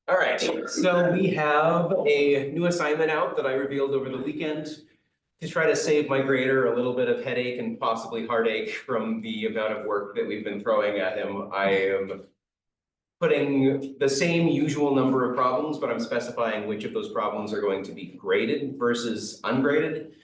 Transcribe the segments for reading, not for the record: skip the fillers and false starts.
All right, so we have a new assignment out that I revealed over the weekend to try to save my grader a little bit of headache and possibly heartache from the amount of work that we've been throwing at him. I am putting the same usual number of problems, but I'm specifying which of those problems are going to be graded versus ungraded.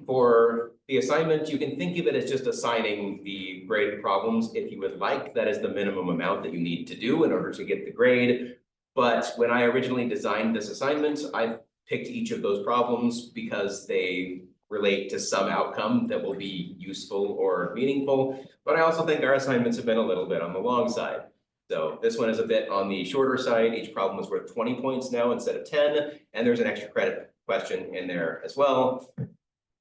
For the assignment, you can think of it as just assigning the graded problems if you would like. That is the minimum amount that you need to do in order to get the grade. But when I originally designed this assignment, I picked each of those problems because they relate to some outcome that will be useful or meaningful. But I also think our assignments have been a little bit on the long side. So this one is a bit on the shorter side. Each problem is worth 20 points now instead of 10, and there's an extra credit question in there as well.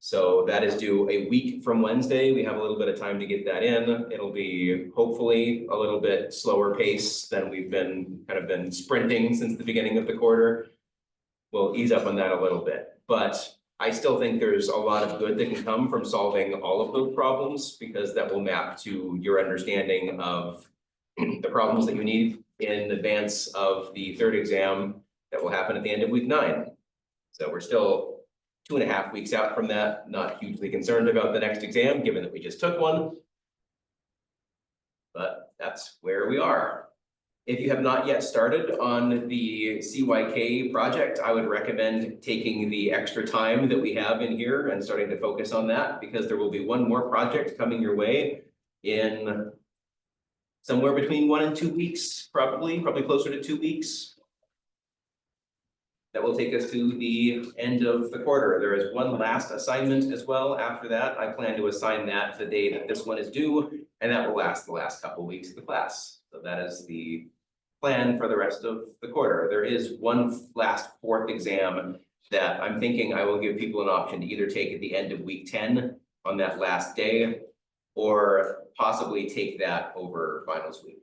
So that is due a week from Wednesday. We have a little bit of time to get that in. It'll be hopefully a little bit slower pace than we've been sprinting since the beginning of the quarter. We'll ease up on that a little bit, but I still think there's a lot of good that can come from solving all of those problems because that will map to your understanding of the problems that you need in advance of the third exam that will happen at the end of week 9. So we're still 2.5 weeks out from that, not hugely concerned about the next exam, given that we just took one. But that's where we are. If you have not yet started on the CYK project, I would recommend taking the extra time that we have in here and starting to focus on that because there will be one more project coming your way in somewhere between 1 and 2 weeks, probably closer to 2 weeks. That will take us to the end of the quarter. There is one last assignment as well. After that, I plan to assign that the day that this one is due, and that will last the last couple of weeks of the class. So that is the plan for the rest of the quarter. There is one last 4th exam that I'm thinking I will give people an option to either take at the end of week 10 on that last day, or possibly take that over finals week.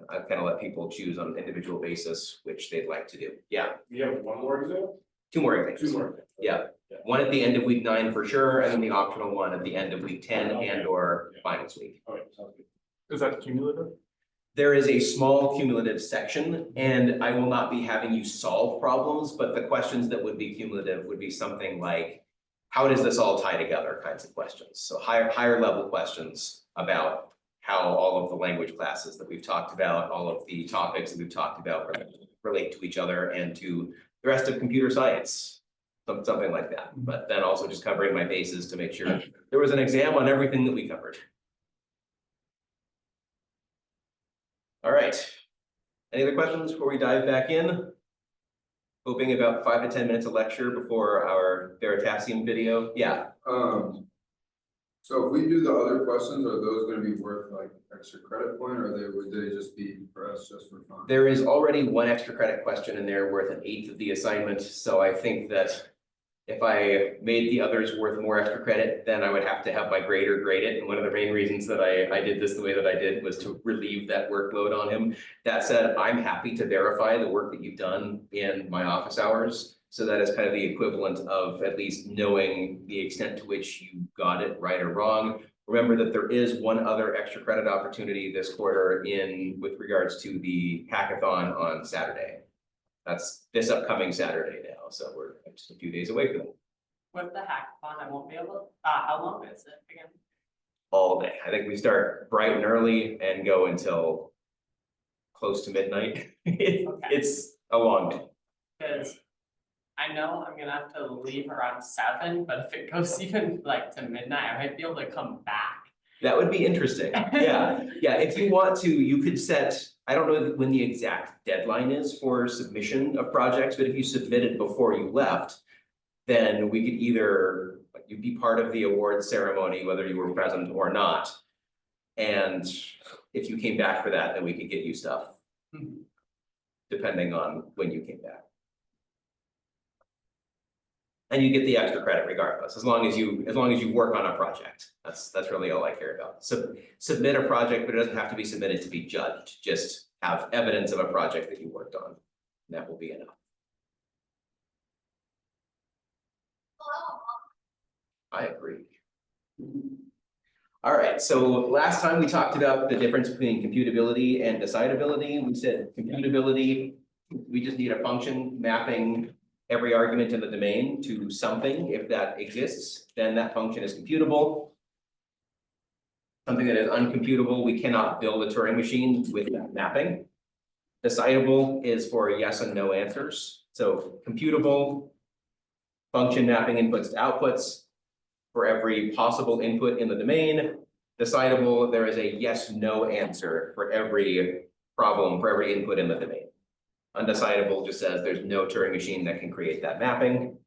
I've kind of let people choose on an individual basis which they'd like to do. Yeah. You have one more exam? 2 more exams. 2 more. Yeah. One at the end of week 9 for sure, and then the optional one at the end of week 10 and or finals week. All right, sounds good. Is that cumulative? There is a small cumulative section, and I will not be having you solve problems, but the questions that would be cumulative would be something like, how does this all tie together kinds of questions. So higher level questions about how all of the language classes that we've talked about, all of the topics that we've talked about relate to each other and to the rest of computer science, something like that. But then also just covering my bases to make sure there was an exam on everything that we covered. All right. Any other questions before we dive back in? Hoping about 5 to 10 minutes of lecture before our Veritasium video. Yeah. So if we do the other questions, are those going to be worth like extra credit point, or would they just be for us just for fun? There is already one extra credit question in there worth 1/8 of the assignment. So I think that if I made the others worth more extra credit, then I would have to have my grader grade it. And one of the main reasons that I did this the way that I did was to relieve that workload on him. That said, I'm happy to verify the work that you've done in my office hours. So that is kind of the equivalent of at least knowing the extent to which you got it right or wrong. Remember that there is one other extra credit opportunity this quarter with regards to the hackathon on Saturday. That's this upcoming Saturday now, so we're just a few days away from it. With the hackathon, I won't be able, how long is it again? All day. I think we start bright and early and go until close to midnight. It's a long day. Because I know I'm gonna have to leave around 7, but if it goes even like to midnight, I might be able to come back. That would be interesting. Yeah. Yeah. If you want to, you could set, I don't know when the exact deadline is for submission of projects, but if you submitted before you left, then we could either, you'd be part of the award ceremony, whether you were present or not. And if you came back for that, then we could get you stuff, depending on when you came back. And you get the extra credit regardless, as long as you work on a project. That's really all I care about. So submit a project, but it doesn't have to be submitted to be judged. Just have evidence of a project that you worked on. And that will be enough. I agree. All right, so last time we talked about the difference between computability and decidability. We said computability, we just need a function mapping every argument in the domain to something. If that exists, then that function is computable. Something that is uncomputable, we cannot build a Turing machine with that mapping. Decidable is for yes and no answers. So computable, function mapping inputs to outputs for every possible input in the domain. Decidable, there is a yes, no answer for every problem, for every input in the domain. Undecidable just says there's no Turing machine that can create that mapping.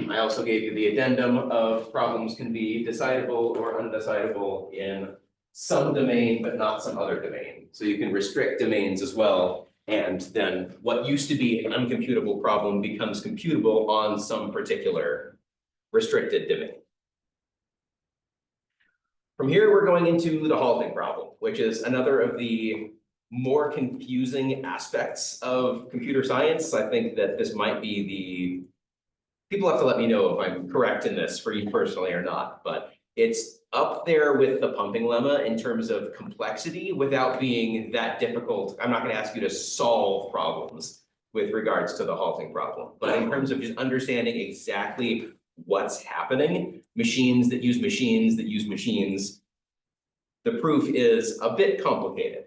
I also gave you the addendum of problems can be decidable or undecidable in some domain, but not some other domain. So you can restrict domains as well. And then what used to be an uncomputable problem becomes computable on some particular restricted domain. From here, we're going into the halting problem, which is another of the more confusing aspects of computer science. I think that this might be the, people have to let me know if I'm correct in this for you personally or not, but it's up there with the pumping lemma in terms of complexity without being that difficult. I'm not going to ask you to solve problems with regards to the halting problem, but in terms of just understanding exactly what's happening, machines that use machines that use machines, the proof is a bit complicated.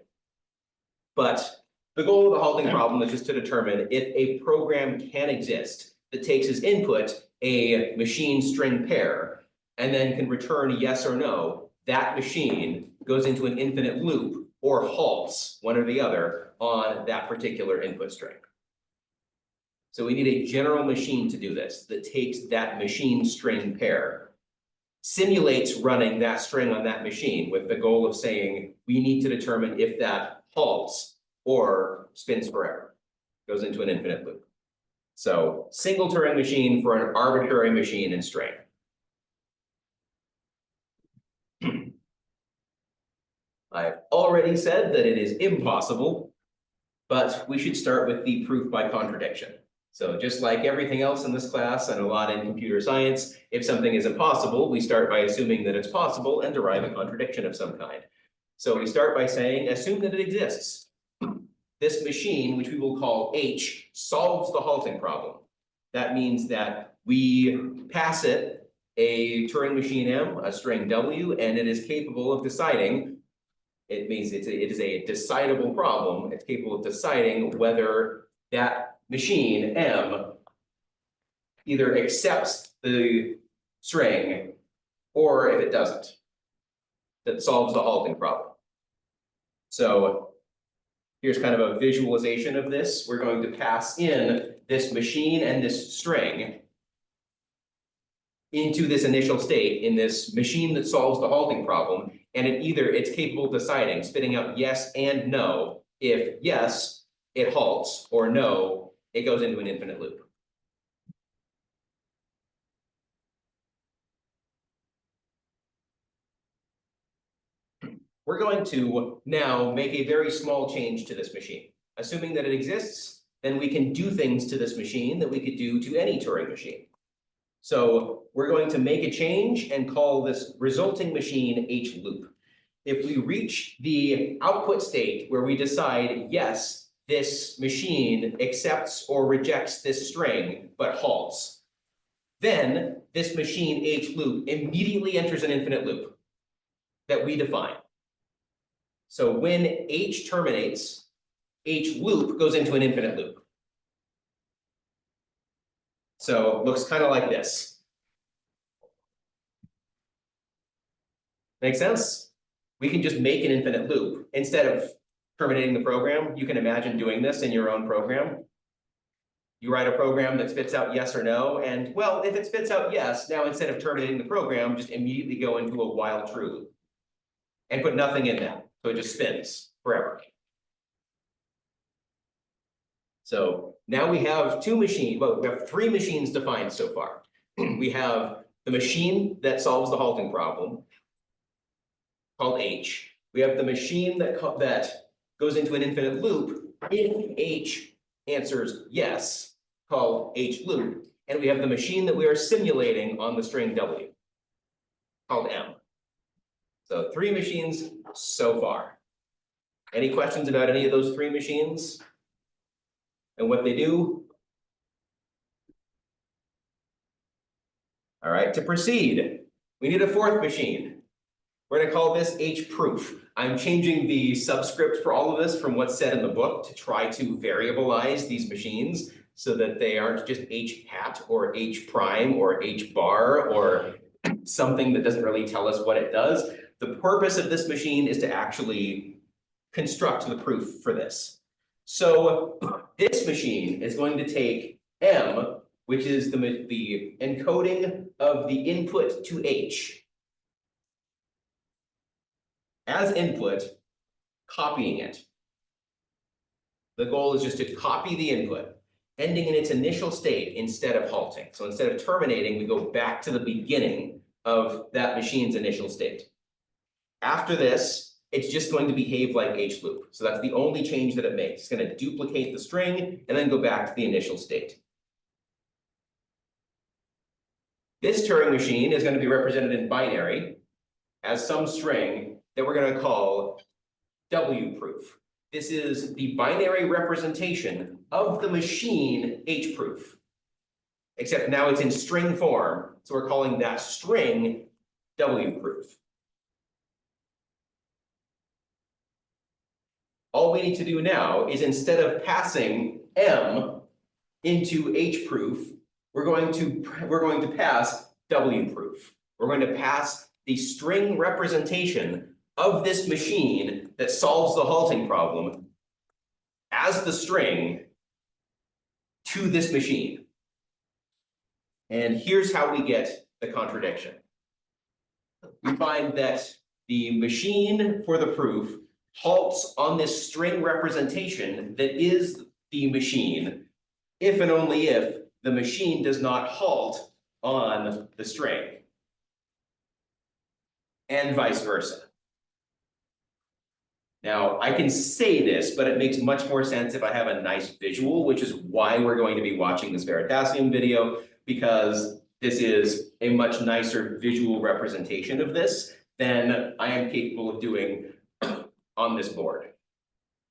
But the goal of the halting problem is just to determine if a program can exist that takes as input a machine string pair and then can return yes or no. That machine goes into an infinite loop or halts, one or the other, on that particular input string. So we need a general machine to do this that takes that machine string pair, simulates running that string on that machine with the goal of saying we need to determine if that halts or spins forever, goes into an infinite loop. So single Turing machine for an arbitrary machine in string. I've already said that it is impossible, but we should start with the proof by contradiction. So just like everything else in this class and a lot in computer science, if something is impossible, we start by assuming that it's possible and derive a contradiction of some kind. So we start by saying, assume that it exists. This machine, which we will call H, solves the halting problem. That means that we pass it a Turing machine M, a string W, and it is capable of deciding. It means it is a decidable problem. It's capable of deciding whether that machine M either accepts the string or if it doesn't. That solves the halting problem. So here's kind of a visualization of this. We're going to pass in this machine and this string into this initial state in this machine that solves the halting problem. And it's capable of deciding, spitting out yes and no. If yes, it halts, or no, it goes into an infinite loop. We're going to now make a very small change to this machine. Assuming that it exists, then we can do things to this machine that we could do to any Turing machine. So we're going to make a change and call this resulting machine H loop. If we reach the output state where we decide, yes, this machine accepts or rejects this string, but halts, then this machine H loop immediately enters an infinite loop that we define. So when H terminates, H loop goes into an infinite loop. So it looks kind of like this. Make sense? We can just make an infinite loop. Instead of terminating the program, you can imagine doing this in your own program. You write a program that spits out yes or no, and well, if it spits out yes, now instead of terminating the program, just immediately go into a while true loop and put nothing in that. So it just spins forever. So now we have two machines, well, we have three machines defined so far. We have the machine that solves the halting problem, called H. We have the machine that goes into an infinite loop if H answers yes, called H loop. And we have the machine that we are simulating on the string W. called M. So 3 machines so far. Any questions about any of those 3 machines? And what they do? All right, to proceed, we need a 4th machine. We're gonna call this H proof. I'm changing the subscript for all of this from what's said in the book to try to variabilize these machines so that they aren't just H hat or H prime or H bar or something that doesn't really tell us what it does. The purpose of this machine is to actually construct the proof for this. So this machine is going to take M, which is the encoding of the input to H, as input, copying it. The goal is just to copy the input, ending in its initial state instead of halting. So instead of terminating, we go back to the beginning of that machine's initial state. After this, it's just going to behave like H loop. So that's the only change that it makes. It's going to duplicate the string and then go back to the initial state. This Turing machine is going to be represented in binary as some string that we're going to call W proof. This is the binary representation of the machine H proof. Except now it's in string form, so we're calling that string W proof. All we need to do now is instead of passing M into H proof, we're going to pass W proof. We're going to pass the string representation of this machine that solves the halting problem as the string to this machine. And here's how we get the contradiction. We find that the machine for the proof halts on this string representation that is the machine, if and only if the machine does not halt on the string, and vice versa. Now, I can say this, but it makes much more sense if I have a nice visual, which is why we're going to be watching this Veritasium video, because this is a much nicer visual representation of this than I am capable of doing on this board.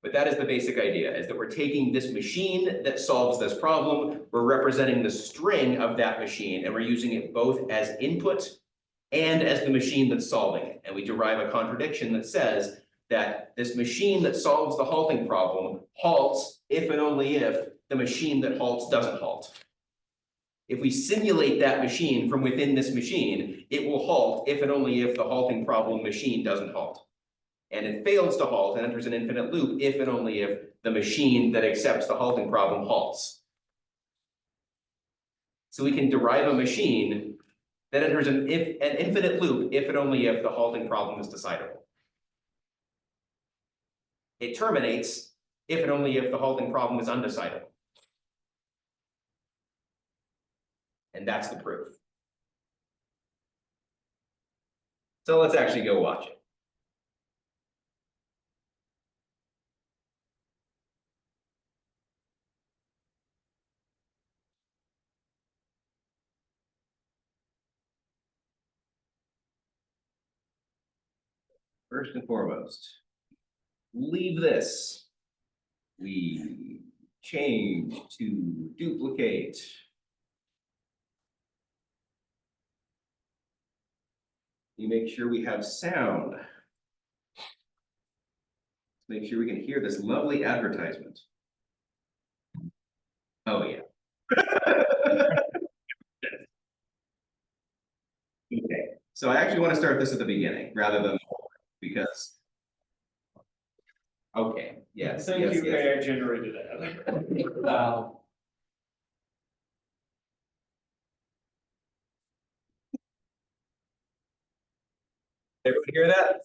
But that is the basic idea, is that we're taking this machine that solves this problem, we're representing the string of that machine, and we're using it both as input and as the machine that's solving it. And we derive a contradiction that says that this machine that solves the halting problem halts if and only if the machine that halts doesn't halt. If we simulate that machine from within this machine, it will halt if and only if the halting problem machine doesn't halt. And it fails to halt and enters an infinite loop if and only if the machine that accepts the halting problem halts. So we can derive a machine that enters an infinite loop if and only if the halting problem is decidable. It terminates if and only if the halting problem is undecidable. And that's the proof. So let's actually go watch it. First and foremost, leave this. We change to duplicate. We make sure we have sound. Let's make sure we can hear this lovely advertisement. Oh, yeah. Okay, so I actually want to start this at the beginning rather than because. Okay, yes, Thank yes, you, yes. AI generated ad. Wow. Everyone hear that?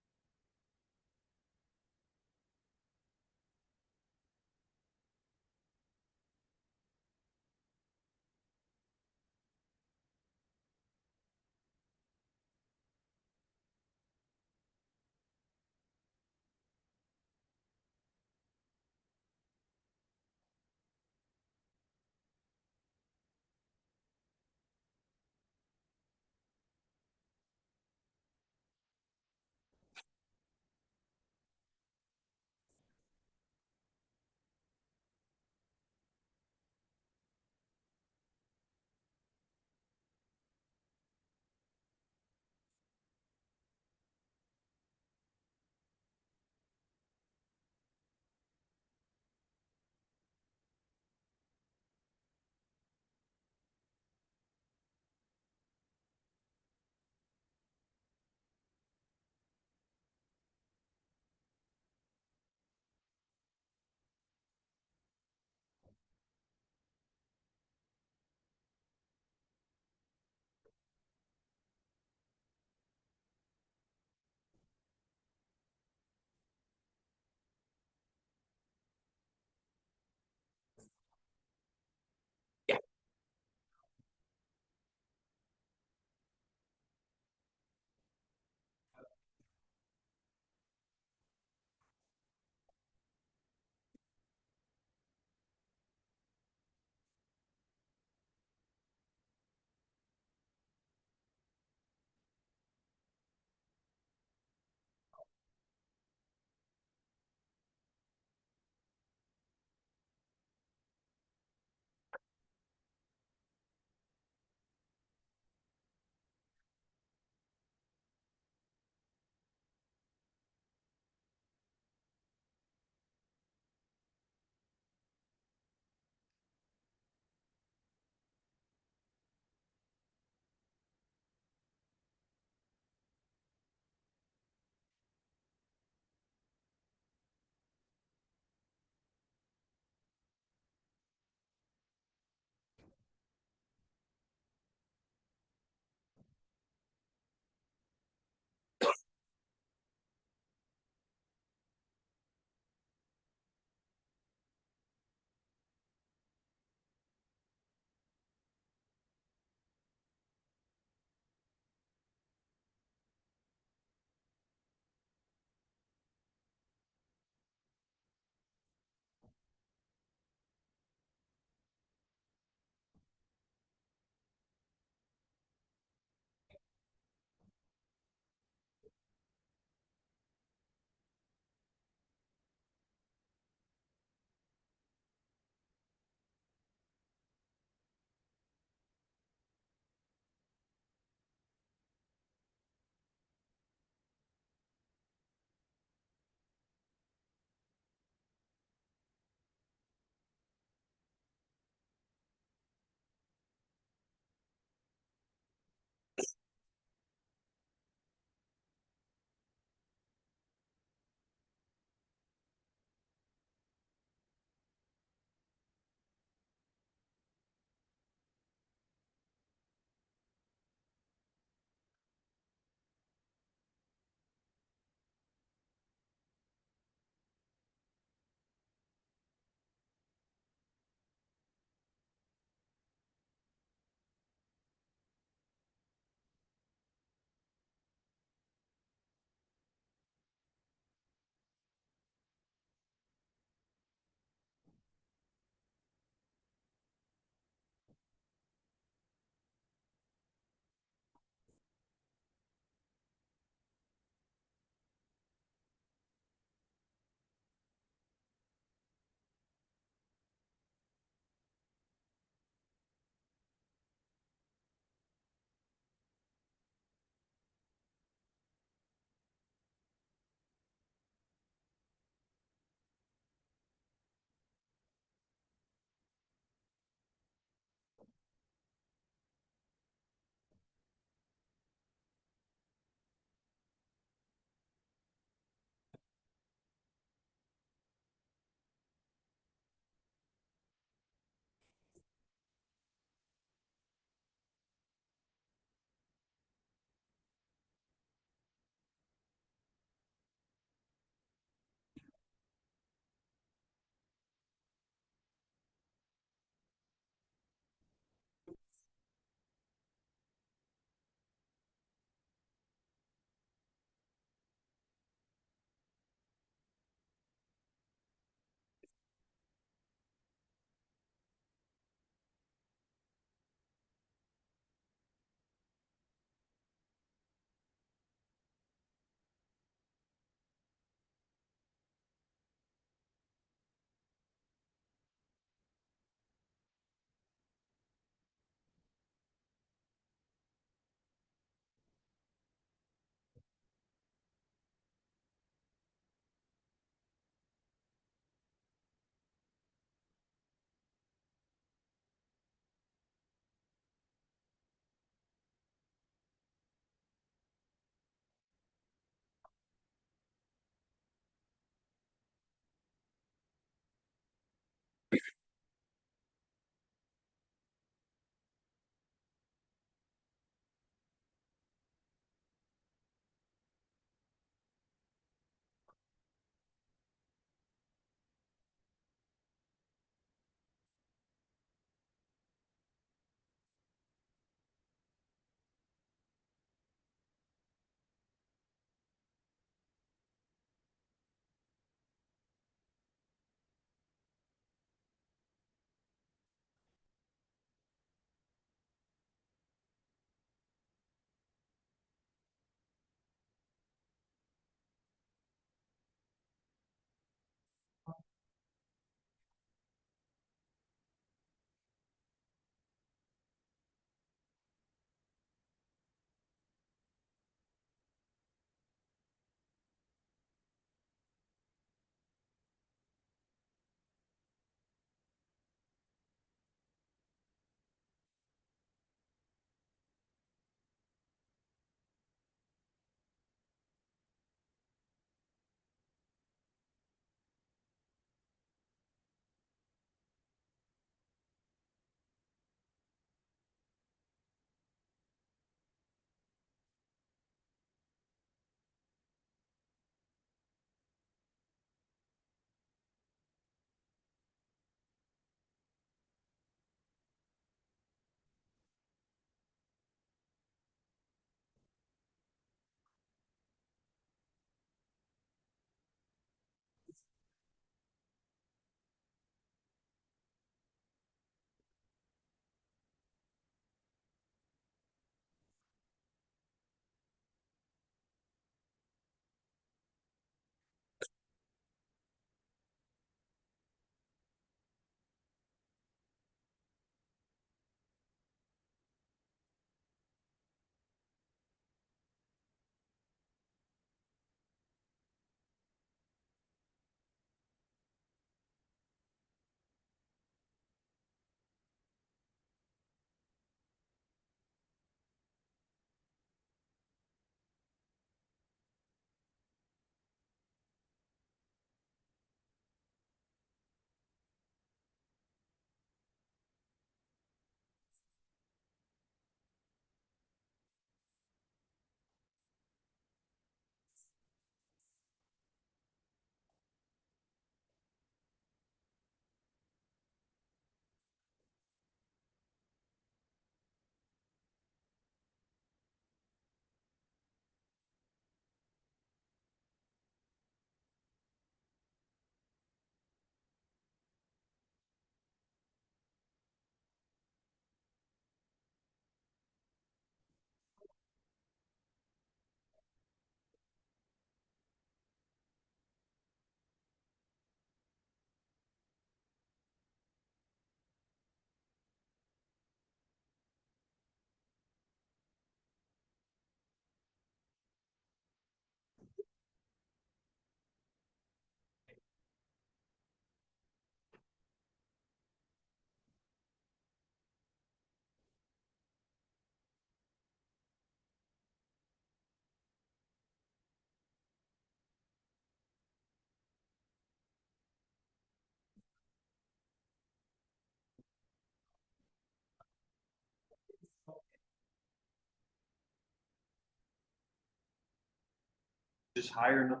Just hire enough.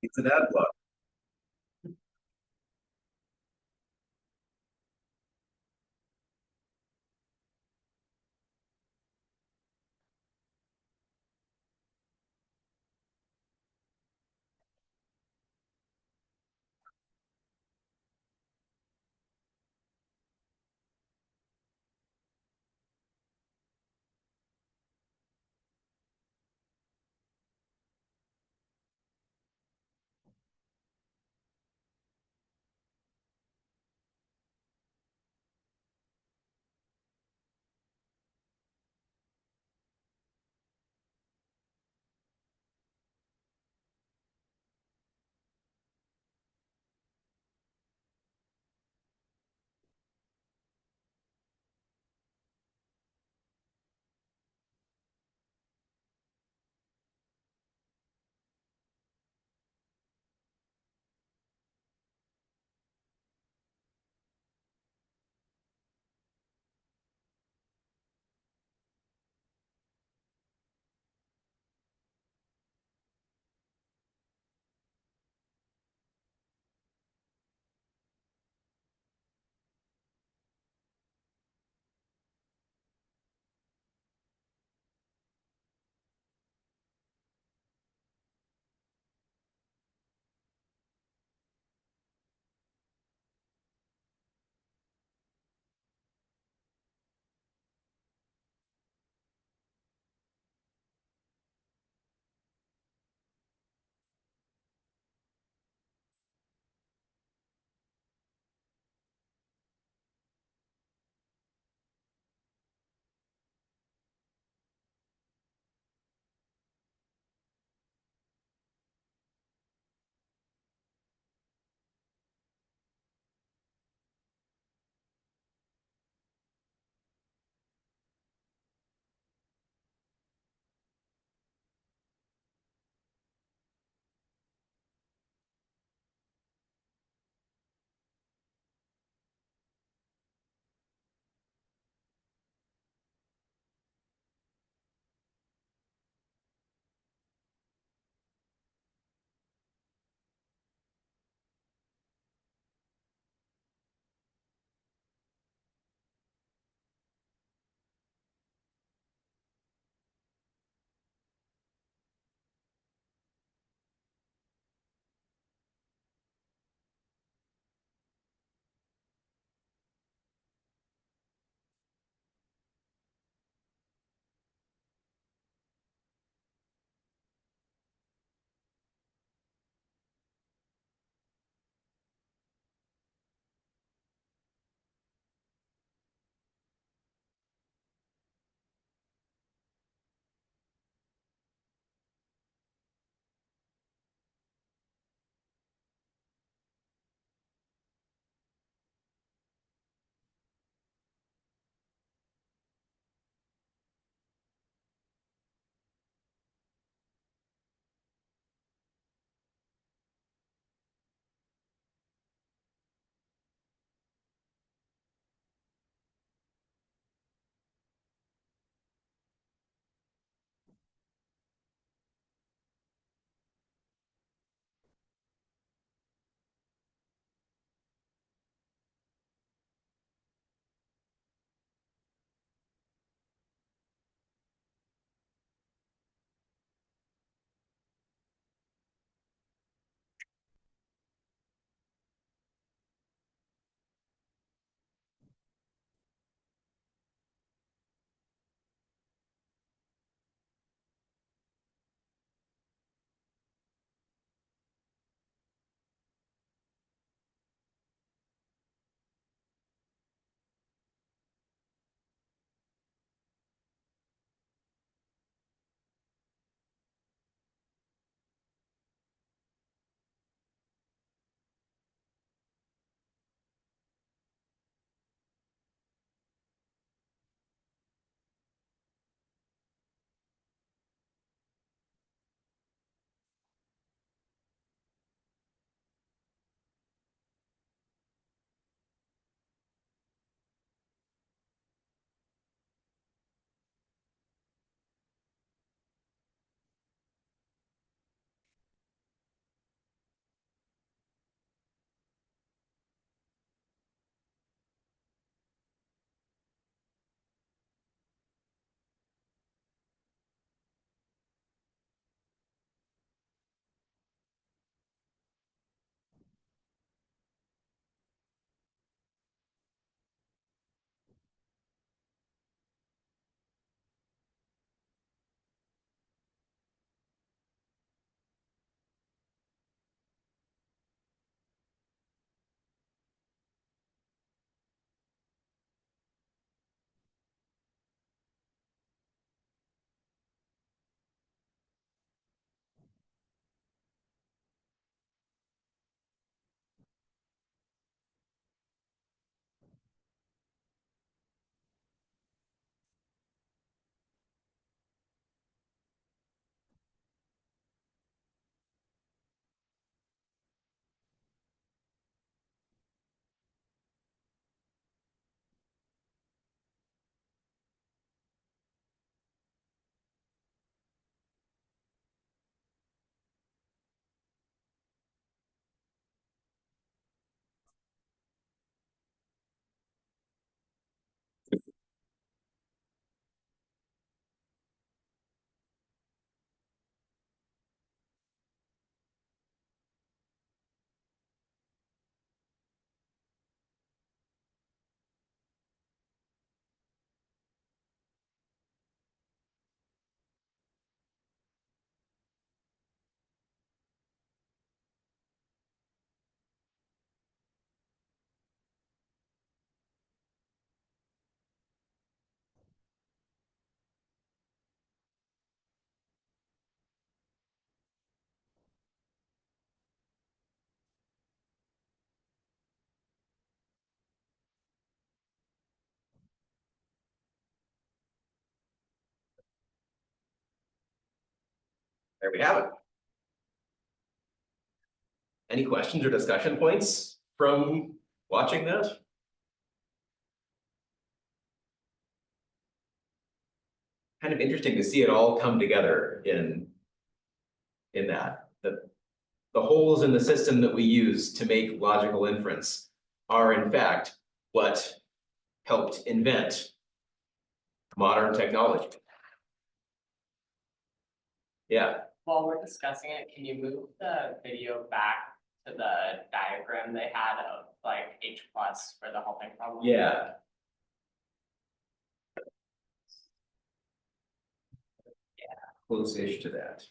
It's an ad block. there we have it. Any questions or discussion points from watching that? Kind of interesting to see it all come together in that. The holes in the system that we use to make logical inference are in fact what helped invent modern technology. Yeah, While we're discussing it, can you move the video back to the diagram they had of like H plus for the halting problem? yeah. Close-ish to that.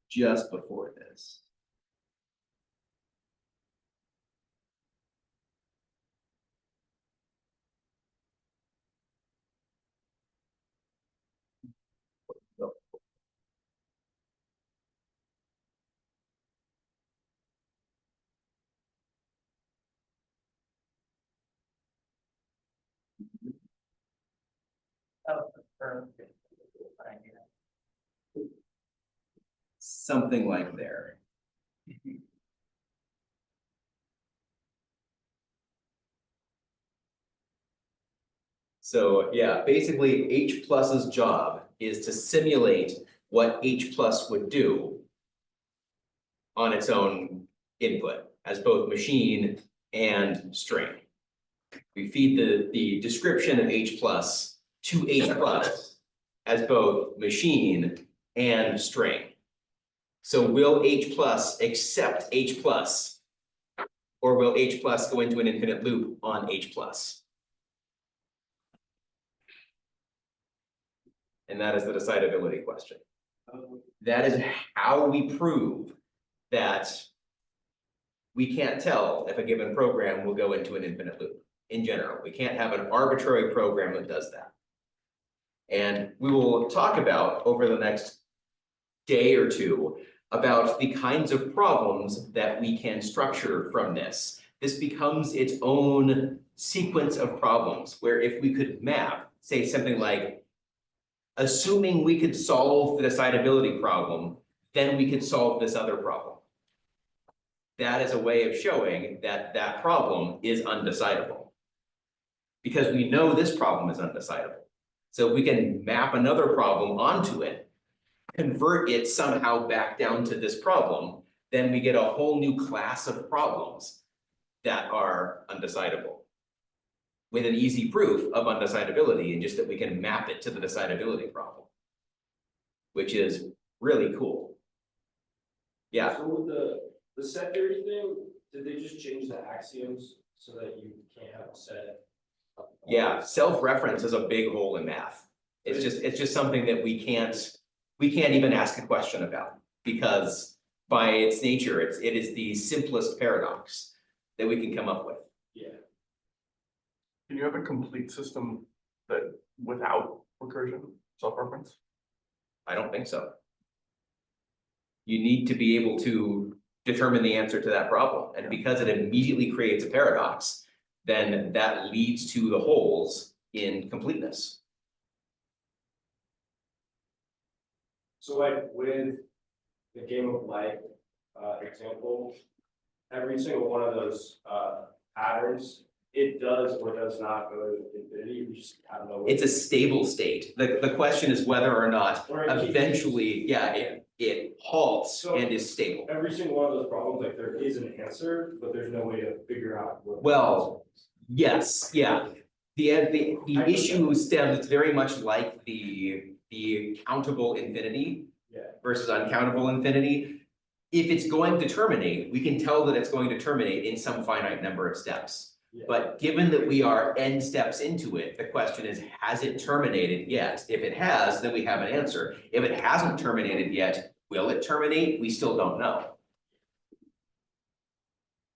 Just before this. Oh, for- right here. Something like there. So yeah, basically H plus's job is to simulate what H plus would do on its own input as both machine and string. We feed the description of H plus to H plus as both machine and string. So will H plus accept H plus? Or will H plus go into an infinite loop on H plus? And that is the decidability question. That is how we prove that we can't tell if a given program will go into an infinite loop in general. We can't have an arbitrary program that does that. And we will talk about over the next day or two about the kinds of problems that we can structure from this. This becomes its own sequence of problems where if we could map, say something like, assuming we could solve the decidability problem, then we could solve this other problem. That is a way of showing that that problem is undecidable. Because we know this problem is undecidable. So we can map another problem onto it, convert it somehow back down to this problem, then we get a whole new class of problems that are undecidable. With an easy proof of undecidability, and just that we can map it to the decidability problem. Which is really cool. Yeah, So with the set theory thing, did they just change the axioms so that you can't have a set? yeah, self-reference is a big hole in math. It's just something that we can't even ask a question about, because by its nature, it is the simplest paradox that we can come up with. Yeah. Can you have a complete system that without recursion, self-reference? I don't think so. You need to be able to determine the answer to that problem, and because it immediately creates a paradox, then that leads to the holes in completeness. So like with the game of life example, every single one of those patterns, it does or does not go to infinity. We just have no way. It's a stable state. The question is whether or not Or it keeps- eventually, yeah, it halts So- and is stable. Every single one of those problems, like there is an answer, but there's no way to figure out what. Well, yes, yeah. The issue stems very much like the countable infinity Yeah. versus uncountable infinity. If it's going to terminate, we can tell that it's going to terminate in some finite number of steps. Yeah. But given that we are n steps into it, the question is, has it terminated yet? If it has, then we have an answer. If it hasn't terminated yet, will it terminate? We still don't know.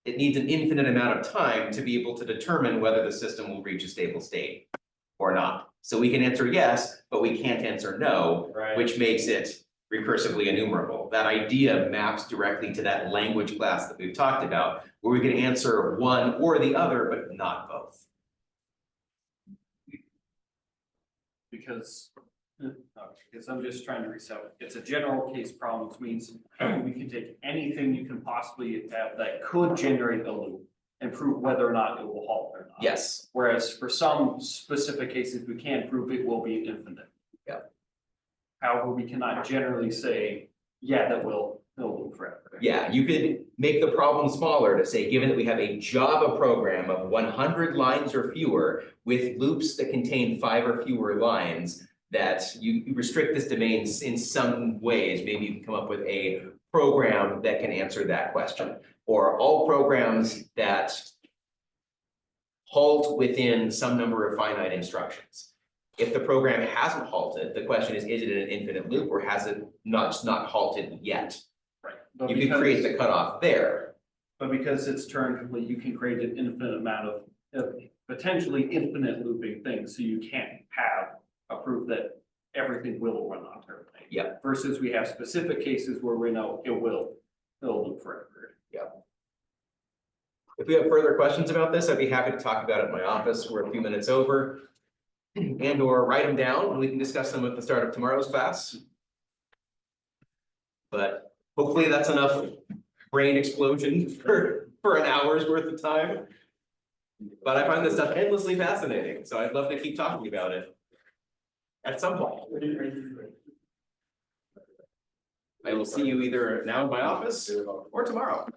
It needs an infinite amount of time to be able to determine whether the system will reach a stable state or not. So we can answer yes, but we can't answer no, Right. which makes it recursively enumerable. That idea maps directly to that language class that we've talked about, where we can answer one or the other, but not both. because. Because I'm just trying to reset it. It's a general case problem, which means we can take anything you can possibly have that could generate a loop. And prove whether or not it will halt or not. Yes, Whereas for some specific cases, we can't prove it will be infinite. Yeah. However, we cannot generally say, yeah, that will, it'll loop forever. yeah, you could make the problem smaller to say, given that we have a Java program of 100 lines or fewer with loops that contain 5 or fewer lines, that you restrict this domain in some ways. Maybe you can come up with a program that can answer that question. Or all programs that halt within some number of finite instructions. If the program hasn't halted, the question is it an infinite loop or has it not halted yet? Right. But You could create the because, cutoff there. but because it's turned complete, you can create an infinite amount of potentially infinite looping things, so you can't have a proof that everything will run on everything. Yeah. Versus we have specific cases where we know it'll loop forever. If we have further questions about this, I'd be happy to talk about it in my office. We're a few minutes over. And or write them down and we can discuss them at the start of tomorrow's class. But hopefully that's enough brain explosion for an hour's worth of time. But I find this stuff endlessly fascinating, so I'd love to keep talking about it. At some point. I will see you either now in my office or tomorrow.